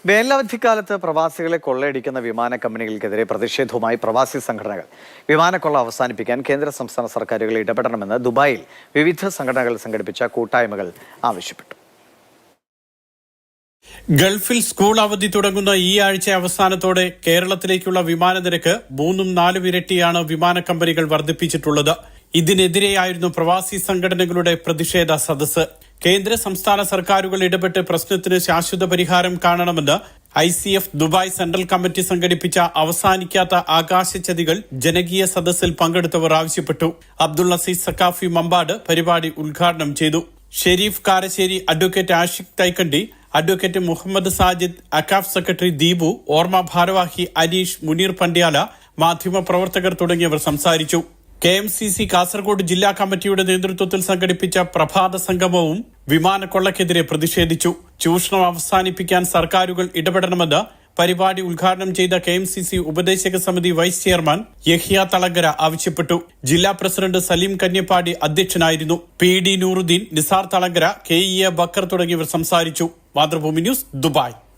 വേനലവധിക്കാലത്ത് പ്രവാസികളെ കൊള്ളയടിക്കുന്ന വിമാന കമ്പനികൾക്കെതിരെ പ്രതിഷേധവുമായി പ്രവാസി സംഘടനകൾ. വിമാനക്കൊള്ള അവസാനിപ്പിക്കാൻ കേന്ദ്ര സംസ്ഥാന സർക്കാരുകൾ ഇടപെടണമെന്ന് ദുബായിൽ വിവിധ സംഘടനകൾ സംഘടിപ്പിച്ച കൂട്ടായ്മകൾ ആവശ്യപ്പെട്ടു. ഗൾഫിൽ സ്കൂൾ അവധി തുടങ്ങുന്ന ഈ ആഴ്ച അവസാനത്തോടെ കേരളത്തിലേക്കുള്ള വിമാന നിരക്ക് 3-4 ഇരട്ടിയാണ് വിമാന കമ്പനികൾ വർദ്ധിപ്പിച്ചിട്ടുള്ളത്. ഇതിനെതിരെയായിരുന്നു പ്രവാസി സംഘടനകളുടെ പ്രതിഷേധ സദസ്സ്. കേന്ദ്ര സംസ്ഥാന സർക്കാരുകൾ ഇടപെട്ട് പ്രശ്നത്തിന് ശാശ്വത പരിഹാരം കാണണമെന്ന് ICF ദുബായ് സെൻട്രൽ കമ്മിറ്റി സംഘടിപ്പിച്ച അവസാനിക്കാത്ത ആകാശച്ചതികൾ ജനകീയ സദസ്സിൽ പങ്കെടുത്തവർ ആവശ്യപ്പെട്ടു. അബ്ദുൾ അസീസ് സക്കാഫി മമ്പാട് പരിപാടി ഉദ്ഘാടനം ചെയ്തു. Sherif Karassery, advocate Ashiq Thaikandi, advocate Muhammad Sajid, Akkaf secretary Deepu, Orma ഭാരവാഹി അനീഷ്, മുനീർ പണ്ഡ്യാല, മാധ്യമ പ്രവർത്തകർ തുടങ്ങിയവർ സംസാരിച്ചു. KMCC കാസർഗോഡ് ജില്ലാ കമ്മിറ്റിയുടെ നേതൃത്വത്തിൽ സംഘടിപ്പിച്ച പ്രഭാത സംഗമവും വിമാനക്കൊള്ളക്കെതിരെ പ്രതിഷേധിച്ചു. ചൂഷണം അവസാനിപ്പിക്കാൻ സർക്കാരുകൾ ഇടപെടണമെന്ന് പരിപാടി ഉദ്ഘാടനം ചെയ്ത KMCC ഉപദേശക സമിതി വൈസ് ചെയർമാൻ യഹ്യ തളങ്കര ആവശ്യപ്പെട്ടു. ജില്ലാ പ്രസിഡന്റ് സലീം കന്യപ്പാടി അധ്യക്ഷനായിരുന്നു. PD നൂറുദ്ദീൻ, നിസാർ തളങ്കര, KEA ബക്കർ തുടങ്ങിയവർ സംസാരിച്ചു. Mathrubhumi news, Dubai.